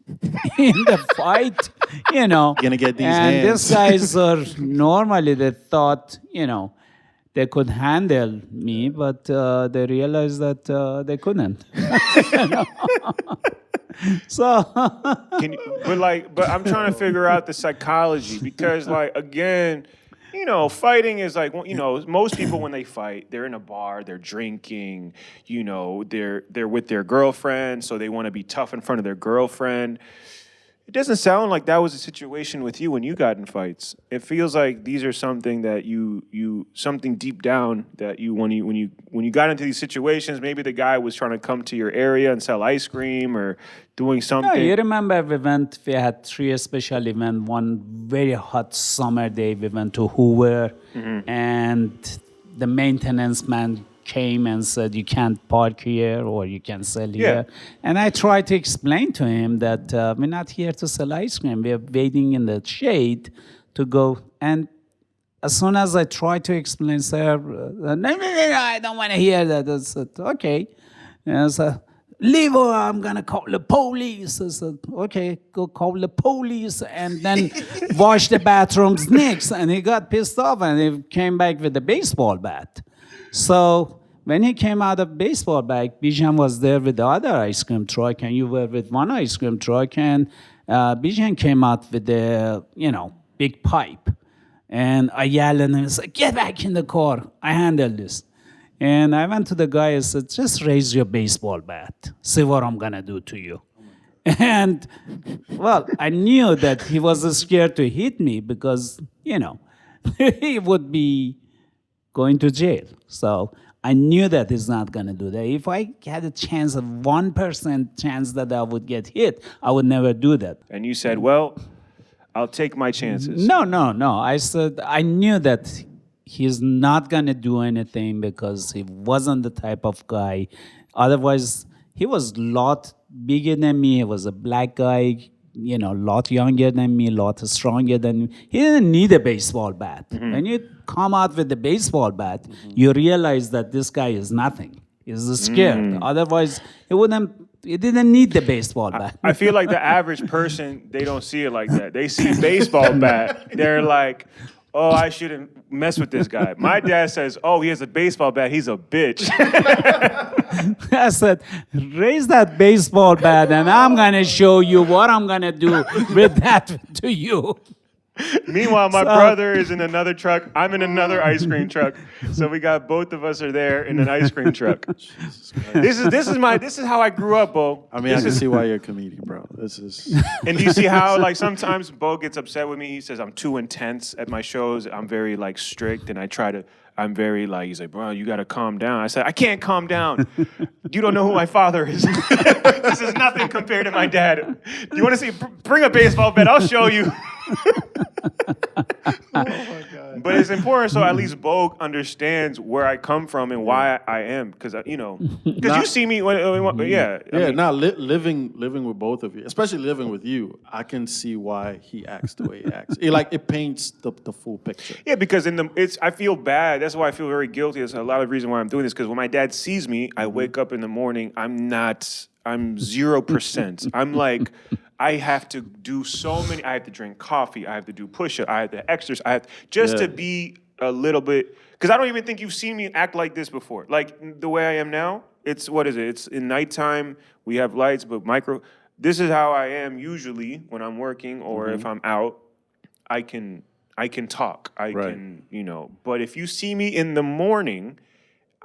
in the fight, Gonna get these and hands. these guys are normally they thought, they could handle me, but they realized that they couldn't. So but I'm trying to figure out the psychology because, again, fighting is most people when they fight, they're in a bar, they're drinking, they're with their girlfriend, so they want to be tough in front of their girlfriend. It doesn't sound like that was a situation with you when you got in fights. It feels like these are something that you something deep down that you when you got into these situations, maybe the guy was trying to come to your area and sell ice cream or doing No, something. you remember we had 3 special events. One very hot summer day, we went to Hoover, and the maintenance man came and said, you can't park here or you can sell here. And I tried to explain to him that we're not here to sell ice cream. We're waiting in the shade to go. And as soon as I tried to explain, sir, no, I don't want to hear that. I said, okay. And I said, leave or I'm going to call the police. I said, okay, go call the police and then wash the bathrooms next. And he got pissed off and he came back with a baseball bat. So when he came out of baseball bat, Bijan was there with the other ice cream truck and you were with one ice cream truck and Bijan came out with the, big pipe. And I yelled at him and said, get back in the car. I handle this. And I went to the guy and said, just raise your baseball bat. See what I'm going to do to you. And, well, I knew that he was scared to hit me because, he would be going to jail. So I knew that he's not going to do that. If I had a chance of 1% chance that I would get hit, I would never do that. And you said, well, I'll take my chances. No. I said, I knew that he's not going to do anything because he wasn't the type of guy. Otherwise, he was a lot bigger than me. He was a black guy, a lot younger than me, a lot stronger than me. He didn't need a baseball bat. When you come out with the baseball bat, you realize that this guy is nothing. He's scared. Otherwise, he didn't need the baseball bat. I feel like the average person, they don't see it like that. They see baseball bat. They're like, oh, I shouldn't mess with this guy. My dad says, oh, he has a baseball bat. He's a bitch. I said, raise that baseball bat and I'm going to show you what I'm going to do with that to you. Meanwhile, my brother is in another truck. I'm in another ice cream truck. So we got both of us are there in an ice cream truck. This is how I grew up, Bo. I mean, I can see why you're a comedian, bro. This is. And do you see how sometimes Bo gets upset with me? He says I'm too intense at my shows. I'm very strict, and I'm very he's like, bro, you got to calm down. I said, I can't calm down. You don't know who my father is. This is nothing compared to my dad. Do you want to see? Bring a baseball bat. I'll show you. Oh my God. But it's important so at least Bo understands where I come from and why I am, because you see me living with both of you, especially living with you, I can see why he acts the way he acts. It paints the full picture. Yeah, because I feel bad. That's why I feel very guilty. There's a lot of reason why I'm doing this, because when my dad sees me, I wake up in the morning, I'm 0%. I'm like, I have to do I have to drink coffee, I have to do push-up, I have to exercise, to be a little bit, because I don't even think you've seen me act like this before. Like the way I am now, it's in nighttime, we have lights, but this is how I am usually when I'm working or if I'm out, I can talk, but if you see me in the morning,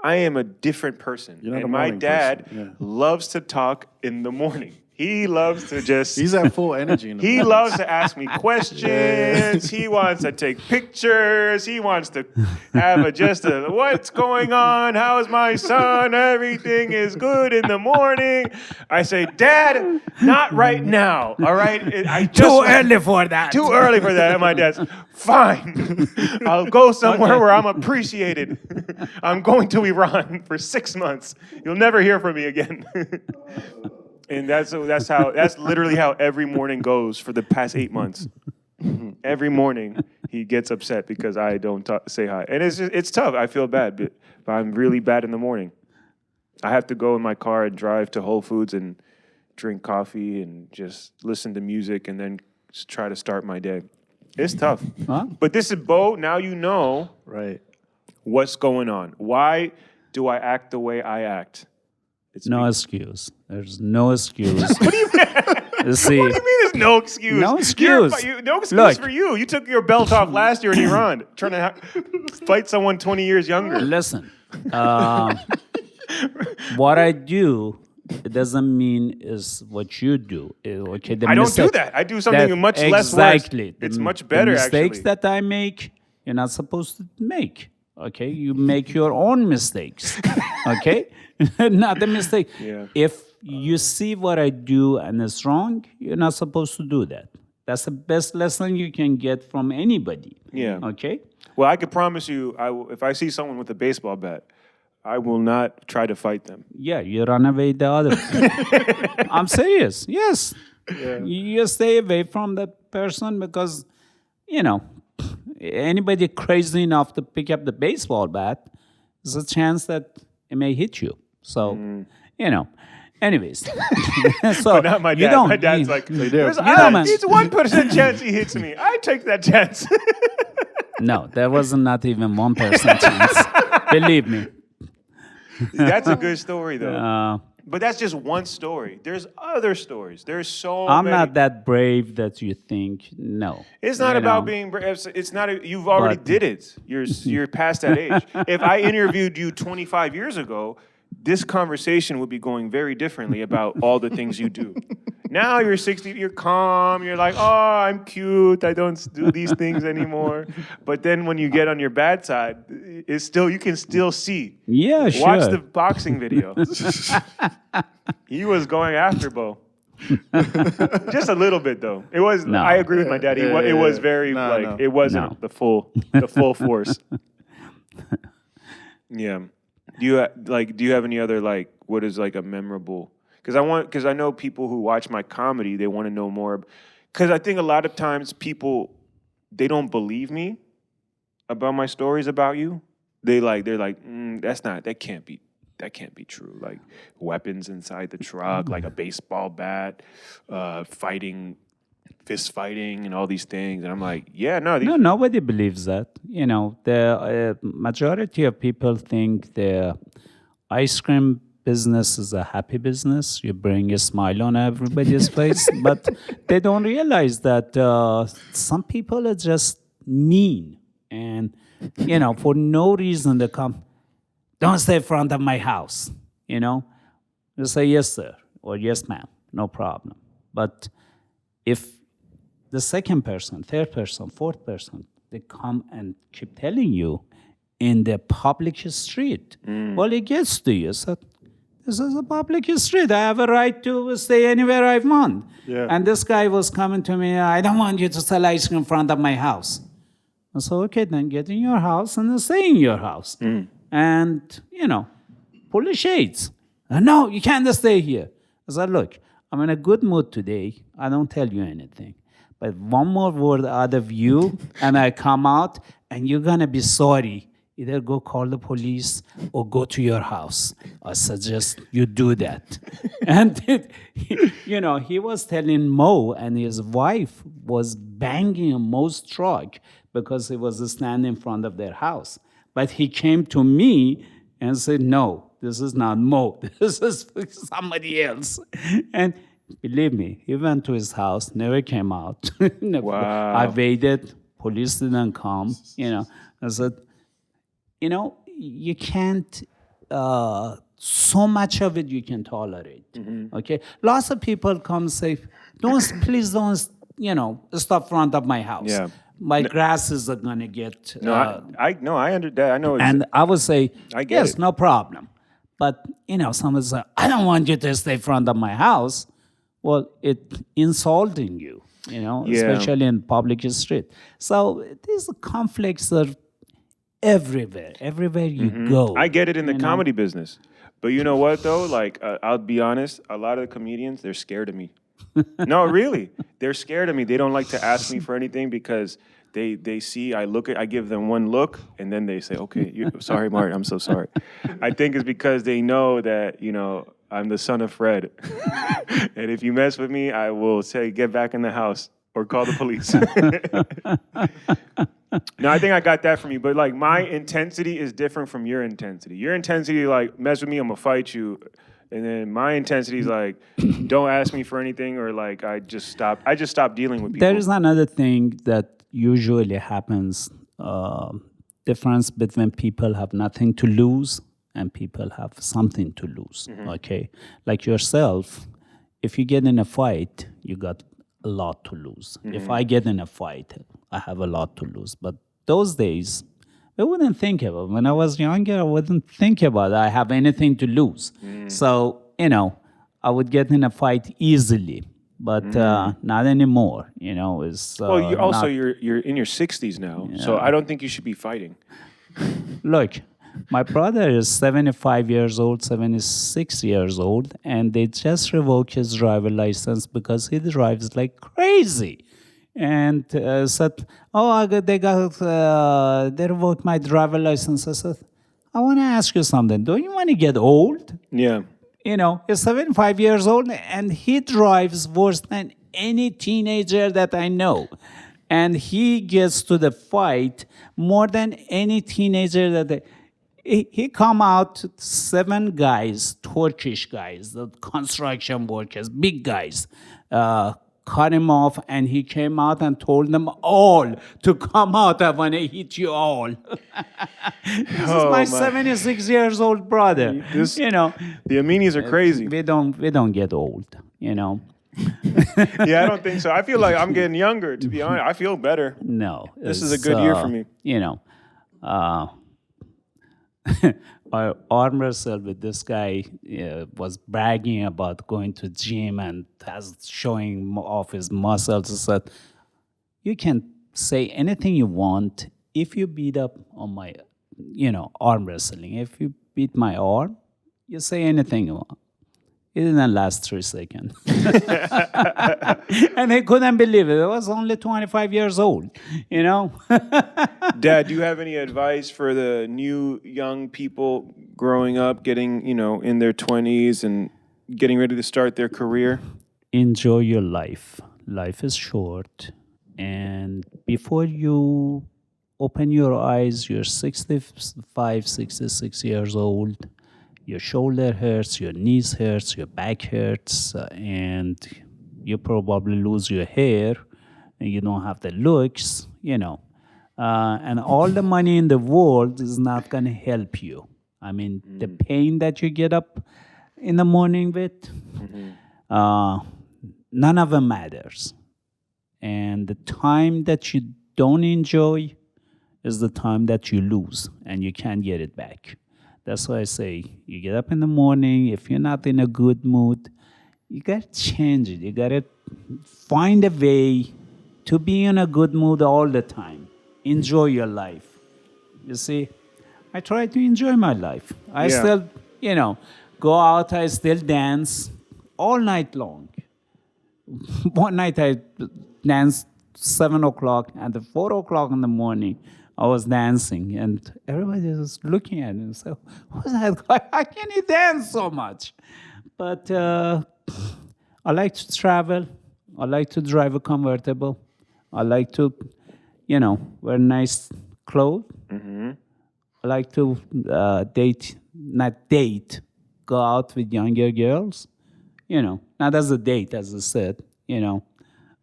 I am a different person. And my dad loves to talk in the morning. He loves to he's at full energy. He loves to ask me questions. He wants to take pictures. He wants to have what's going on? How is my son? Everything is good in the morning. I say, Dad, not right now. All right? Too early for that. Too early for that. And my dad's, fine. I'll go somewhere where I'm appreciated. I'm going to Iran for 6 months. You'll never hear from me again. And that's literally how every morning goes for the past 8 months. Every morning he gets upset because I don't say hi, and it's tough. I feel bad, but I'm really bad in the morning. I have to go in my car and drive to Whole Foods and drink coffee and just listen to music and then try to start my day. It's tough. Huh? But this is Bo. Now you know what's going on. Why do I act the way I act? No excuse. There's no excuse. What do you mean? See, What do you mean there's no excuse? No excuse. No excuse Look. for you. You took your belt off last year in Iran, trying to fight someone 20 years younger. Listen, what I do it doesn't mean is what you do. Okay, the I don't do mistake- that. I do something much less worse. It's much better, the mistakes actually. that I make, you're not supposed to make. Okay, you make your own mistakes. Okay, not the mistake. Yeah. If you see what I do and it's wrong, you're not supposed to do that. That's the best lesson you can get from anybody. Yeah. Okay. Well, I can promise you, if I see someone with a baseball bat, I will not try to fight them. Yeah, you run away the other way. I'm serious. Yes. You stay away from that person because, you know, anybody crazy enough to pick up the baseball bat, there's a chance that it may hit you. So, you know. Anyways. So But not my you dad. don't- My dad's you- like, do. it's 1% chance he hits me. I take that chance. No, there was not even 1% chance. Believe me. That's a good story, though. Uh, But that's just one story. There's other stories. There's so I'm many. not that brave that you think. No. It's not You about know. being brave. It's not. You've already But- did it. You're past that age. If I interviewed you 25 years ago, this conversation would be going very differently about all the things you do. Now you're 60. You're calm. You're like, oh, I'm cute. I don't do these things anymore. But then when you get on your bad side, it's still you can still see. Yeah, sure. Watch the boxing video. He was going after Bo. Just a little bit though. It was. No. I agree with my dad. It was very No, like no. it wasn't No. the full force. Yeah. Do you have any other like what is like a memorable? Because I know people who watch my comedy, they want to know more. Because I think a lot of times people they don't believe me about my stories about you. They're like that can't be true. Like weapons inside the truck, like a baseball bat, fist fighting, and all these things. And I'm like, yeah, no, these, No, nobody believes that. You know, the majority of people think the ice cream business is a happy business. You bring a smile on everybody's face, but they don't realize that some people are just mean. And, you know, for no reason they come, don't stay in front of my house, you know. You say, yes, sir, or yes, ma'am, no problem. But if the second person, third person, fourth person, they come and keep telling you in the public street, well, it gets to you. So this is a public street. I have a right to stay anywhere I want. Yeah. And this guy was coming to me, I don't want you to sell ice cream in front of my house. I said, okay, then get in your house and then stay in your house. And, you know, pull the shades. No, you can't stay here. I said, look, I'm in a good mood today. I don't tell you anything. But one more word out of you, and I come out, and you're going to be sorry. Either go call the police or go to your house. I suggest you do that. And, he was telling Mo, and his wife was banging Mo's truck because he was standing in front of their house. But he came to me and said, no, this is not Mo. This is somebody else. And believe me, he went to his house, never came out. Wow. I waited. Police didn't come. I said, you can't, so much of it you can tolerate. Okay? Lots of people come say, please don't, stop front of my house. Yeah. My grasses are going to get... no, I understand. I know. and I would say, I get yes, it. no problem. But, someone say, I don't want you to stay in front of my house. Well, it's insulting you, especially in public street. So these conflicts are everywhere you go. I get it in the you know? comedy business. But you know what, though? Like, I'll be honest, a lot of the comedians, they're scared of me. No, really. They're scared of me. They don't like to ask me for anything because they see I give them one look, and then they say, okay, sorry, Martin, I'm so sorry. I think it's because they know that, I'm the son of Fred. And if you mess with me, I will say, get back in the house or call the police. No, I think I got that from you. But, like, my intensity is different from your intensity. Your intensity, like, mess with me, I'm going to fight you. And then my intensity is, like, don't ask me for anything, or, like, I just stop dealing with people. There is another thing that usually happens, difference between people have nothing to lose and people have something to lose. Okay, like yourself, if you get in a fight, you got a lot to lose. If I get in a fight, I have a lot to lose. But those days, I wouldn't think about it. When I was younger, I wouldn't think about I have anything to lose. So, I would get in a fight easily, but not anymore. It's Well, you also not, you're in your 60s now, so I don't think you should be fighting. look. My brother is 75 years old, 76 years old, and they just revoked his driver license because he drives like crazy. And said, "Oh, they revoked my driver license." I said, "I want to ask you something. Don't you want to get old? Yeah. He's 75 years old, and he drives worse than any teenager that I know. And he gets to the fight more than any teenager he come out 7 guys, Turkish guys, the construction workers, big guys, cut him off, and he came out and told them all to come out. I want to hit you all. This is my 76 years old brother. The Aminis are crazy. We don't get old. Yeah, I don't think so. I feel like I'm getting younger, to be honest. I feel better. No, This is a good year for me. My arm wrestle with this guy was bragging about going to gym and showing off his muscles. I said, "You can say anything you want if you beat up on my, arm wrestling. If you beat my arm, you say anything you want." It didn't last 3 seconds. And they couldn't believe it. I was only 25 years old, Dad, do you have any advice for the new young people growing up, getting, in their 20s and getting ready to start their career? Enjoy your life. Life is short. And before you open your eyes, you're 65, 66 years old. Your shoulder hurts, your knees hurts, your back hurts, and you probably lose your hair, and you don't have the looks, and all the money in the world is not going to help you. I mean, the pain that you get up in the morning with, none of it matters. And the time that you don't enjoy is the time that you lose, and you can't get it back. That's why I say, you get up in the morning, if you're not in a good mood, you got to change it. You got to find a way to be in a good mood all the time. Enjoy your life. You see, I try to enjoy my life. I still, go out, I still dance all night long. One night I danced 7 o'clock, and at 4 o'clock in the morning, I was dancing, and everybody was looking at me and said, "Who's that guy? How can he dance so much?" But I like to travel. I like to drive a convertible. I like to, wear nice clothes. I like to go out with younger girls. Not as a date, as I said.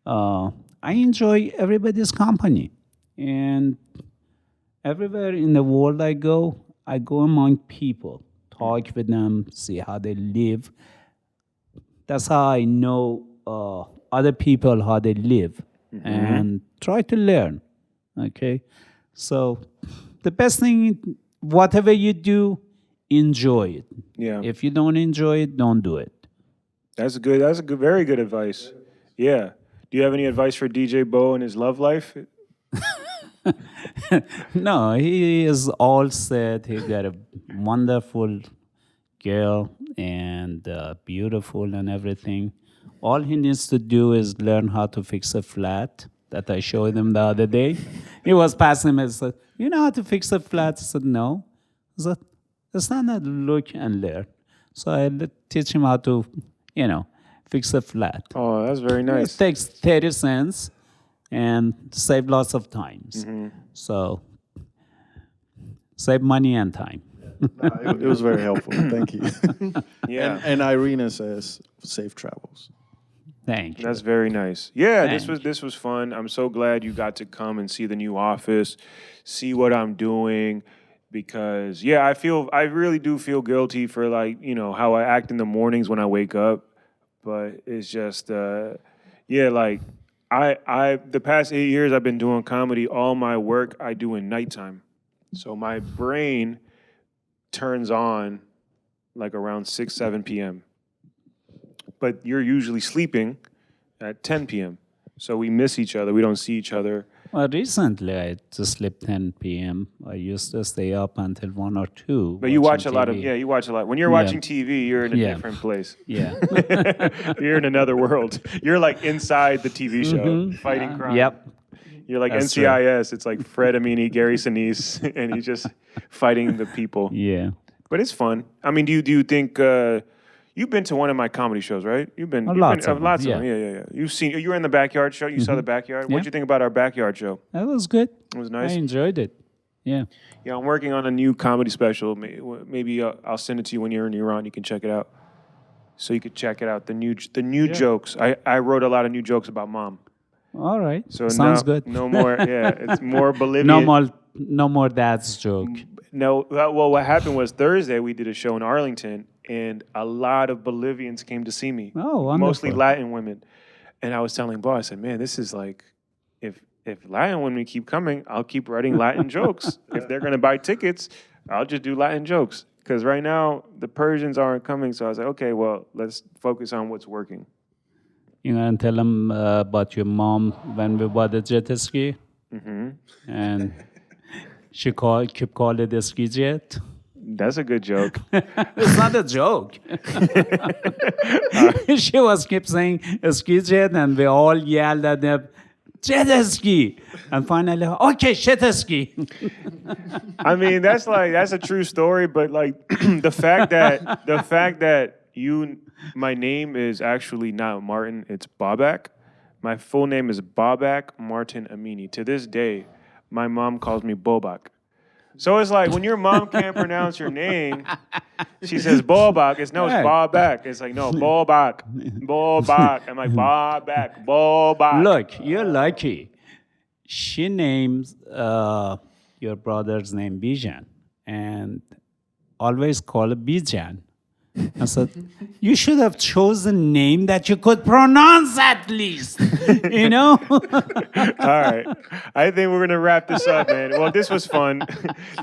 I enjoy everybody's company, and everywhere in the world I go among people, talk with them, see how they live. That's how I know other people, how they live, and try to learn, okay? So the best thing, whatever you do, enjoy it. Yeah. If you don't enjoy it, don't do it. That's very good advice. Yeah. Do you have any advice for DJ Bo and his love life? No, he is all set. He got a wonderful girl and beautiful and everything. All he needs to do is learn how to fix a flat that I showed him the other day. He was passing me and said, "You know how to fix a flat?" I said, "No." I said, "It's not that look and learn." So I teach him how to, fix a flat. Oh, that's very nice. It takes 30 cents and save lots of times. So save money and time. It was very helpful. Thank you. Yeah. And Irina says, safe travels. Thank you. That's very nice. Yeah, Thank this was fun. I'm so glad you got to come and see the new office, see what I'm doing. because I really do feel guilty for like, how I act in the mornings when I wake up, but it's just like I the past 8 years I've been doing comedy. All my work I do in nighttime, so my brain turns on like around 6-7 p.m. But you're usually sleeping at 10 p.m. So we miss each other. We don't see each other. Well, recently I just slept 10 p.m. I used to stay up until 1 or 2. But you watch a watching lot of, TV. you watch a lot. When you're watching TV, you're in a Yeah. different place. Yeah. You're in another world. You're like inside the TV show, fighting crime. Yep. You're like That's NCIS. It's like Fred Amini, Gary Sinise, and he's just fighting the people. Yeah. But it's fun. I mean, do you think you've been to one of my comedy shows, right? You've been Lots of them, lots of yeah. them. Yeah. You were in the backyard show. You saw the backyard. Yeah. What'd you think about our backyard show? That was good. It was nice. I enjoyed it. Yeah. Yeah, I'm working on a new comedy special. Maybe I'll send it to you when you're in Iran. You can check it out. So you could check it out. The new jokes. I wrote a lot of new jokes about mom. All right. So Sounds good. No more. Yeah, it's more Bolivian. No more dad's joke. No. Well, what happened was Thursday we did a show in Arlington, and a lot of Bolivians came to see me. Oh, wonderful. Mostly Latin women. And I was telling Bo, I said, man, this is like, if Latin women keep coming, I'll keep writing Latin jokes. If they're going to buy tickets, I'll just do Latin jokes. Because right now, the Persians aren't coming. So I was like, okay, well, let's focus on what's working. You gonna tell them about your mom when we bought the jet ski? Mm-hmm. And she keep calling it a ski jet? That's a good joke. It's not a joke. She was keep saying ski jet, and we all yelled at them, jet ski. And finally, okay, jet ski. I mean, that's a true story, but like the fact that my name is actually not Martin, it's Bobak. My full name is Bobak Martin Amini. To this day, my mom calls me Bobak. So it's like when your mom can't pronounce your name, she says Bobak. It's Bobak. It's like, no, Bobak. Bobak. I'm like, Bobak. Bobak. Look, you're lucky. She names your brother's name Bijan and always call it Bijan. I said, you should have chosen a name that you could pronounce at least, you know? All right. I think we're going to wrap this up, man. Well, this was fun.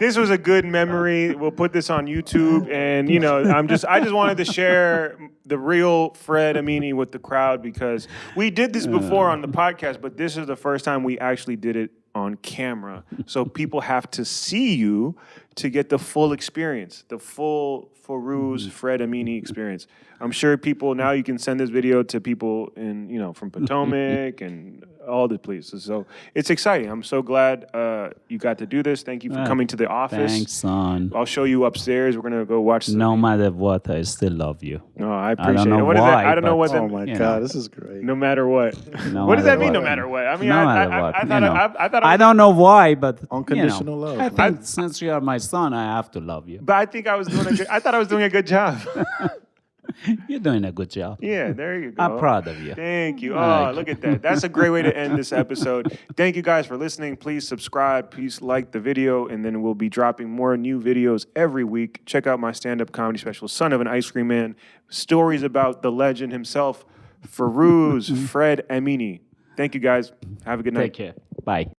This was a good memory. We'll put this on YouTube. And, I just wanted to share the real Fred Amini with the crowd because we did this before on the podcast, but this is the first time we actually did it on camera. So people have to see you to get the full experience, the full Farouz Fred Amini experience. I'm sure people now you can send this video to people in from Potomac and all the places. So it's exciting. I'm so glad you got to do this. Thank you for coming to the office. Thanks, son. I'll show you upstairs. We're gonna go watch. No matter what, I still love you. No, I appreciate don't know it. What is why, that? I don't know what. Oh my God, this is great. No matter what. No What does that matter mean? No what. matter what. I mean, No I matter what. thought I I don't know why, but Unconditional love. I think since you are my son, I have to love you. But I think I thought I was doing a good job. You're doing a good job. Yeah, there you go. I'm proud of you. Thank you. Oh, look at that. That's a great way to end this episode. Thank you guys for listening. Please subscribe. Please like the video. And then we'll be dropping more new videos every week. Check out my stand-up comedy special, Son of an Ice Cream Man. Stories about the legend himself, Farouz Fred Amini. Thank you guys. Have a good night. Take care. Bye.